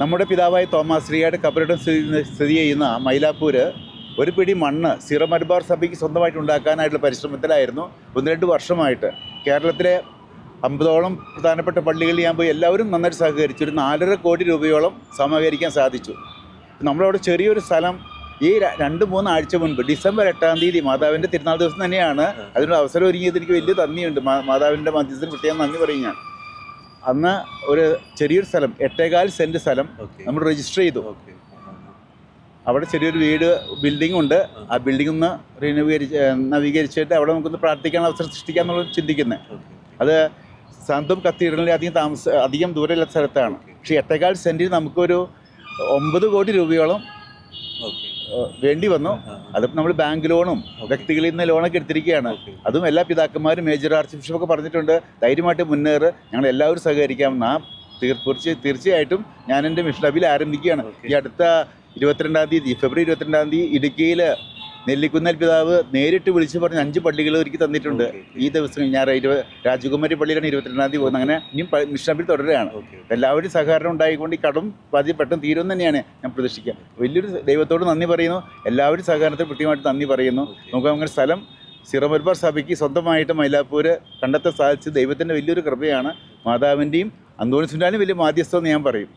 നമ്മുടെ പിതാവായ തോമാശ്രീയുടെ കബറിടം സ്ഥിതി ചെയ്യുന്ന മൈലാപ്പൂര് ഒരു പിടി മണ്ണ് സിറോ മലബാർ സഭയ്ക്ക് സ്വന്തമായിട്ട് ഉണ്ടാക്കാനായിട്ടുള്ള പരിശ്രമത്തിലായിരുന്നു 1-2 വർഷമായിട്ട്. കേരളത്തിലെ 50ഓളം പ്രധാനപ്പെട്ട പള്ളികളിൽ ഞാൻ പോയി, എല്ലാവരും നന്നായിട്ട് സഹകരിച്ചു. ഒരു 4.5 കോടി രൂപയോളം സമാഹരിക്കാൻ സാധിച്ചു. നമ്മളവിടെ ചെറിയൊരു സ്ഥലം ഈ 2-3 ആഴ്ച മുൻപ് ഡിസംബർ 8-ാം തീയതി മാതാവിൻ്റെ തിരുനാൾ ദിവസം തന്നെയാണ് അതിനൊരു അവസരം ഒരുങ്ങിയത്. എനിക്ക് വലിയ നന്ദിയുണ്ട്. മാതാവിൻ്റെ മധ്യസ്ഥന് പ്രത്യേകം നന്ദി പറയും ഞാൻ. അന്ന് ഒരു ചെറിയൊരു സ്ഥലം 8.25 സെൻറ്റ് സ്ഥലം നമ്മൾ രജിസ്റ്റർ ചെയ്തു. അവിടെ ചെറിയൊരു ബിൽഡിംഗ് ഉണ്ട്. ആ ബിൽഡിംഗ് ഒന്ന് നവീകരിച്ചിട്ട് അവിടെ നമുക്കൊന്ന് പ്രാർത്ഥിക്കാൻ അവസരം സൃഷ്ടിക്കാമെന്നുള്ള ചിന്തിക്കുന്നത്. അത് സാന്തോം കത്തീഡ്രലിൻ്റെ അധികം ദൂരമില്ലാത്ത സ്ഥലത്താണ്. പക്ഷേ 8.25 സെൻറ്റിന് നമുക്കൊരു 9 കോടി രൂപയോളം വേണ്ടി വന്നു. അതിപ്പോൾ നമ്മൾ ബാങ്ക് ലോണും വ്യക്തികളിൽ നിന്ന് ലോണൊക്കെ എടുത്തിരിക്കുകയാണ്. അതും എല്ലാ പിതാക്കന്മാരും മേജർ ആർച്ച് ബിഷപ്പൊക്കെ പറഞ്ഞിട്ടുണ്ട്, ധൈര്യമായിട്ട് മുന്നേറ്, ഞങ്ങൾ എല്ലാവരും സഹകരിക്കാമെന്ന്. തീർച്ചയായിട്ടും ഞാൻ എൻ്റെ മിഷൻ അബിൽ ആരംഭിക്കുകയാണ്. ഈ അടുത്ത 22-ാം തീയതി ഫെബ്രുവരി 22-ാം തീയതി ഇടുക്കിയിൽ നെല്ലിക്കുന്നൽ പിതാവ് നേരിട്ട് വിളിച്ച് പറഞ്ഞ് 5 പള്ളികൾ ഒരുക്കി തന്നിട്ടുണ്ട്. ഈ ദിവസം ഞാൻ രാജകുമാരി പള്ളിയിലാണ് 22-ാം തീയതി പോകുന്നത്. അങ്ങനെ ഇനിയും മിഷൻ അബിൽ തുടരുകയാണ്. എല്ലാവരും സഹകരണം ഉണ്ടായിക്കൊണ്ട് ഈ കടം പെട്ടെന്ന് തീരുമെന്ന് തന്നെയാണ് ഞാൻ പ്രതീക്ഷിക്കുക. വലിയൊരു ദൈവത്തോട് നന്ദി പറയുന്നു. എല്ലാവരും സഹകരണത്തിന് കൃത്യമായിട്ട് നന്ദി പറയുന്നു. നമുക്ക് അങ്ങനെ സ്ഥലം സിറോ മലബാർ സഭയ്ക്ക് സ്വന്തമായിട്ട് മൈലാപ്പൂര് കണ്ടെത്താൻ സാധിച്ചത് ദൈവത്തിൻ്റെ വലിയൊരു കൃപയാണ്. മാതാവിൻ്റെയും അന്തോണിസിൻ്റെയും വലിയ മാധ്യസ്ഥം എന്ന് ഞാൻ പറയും.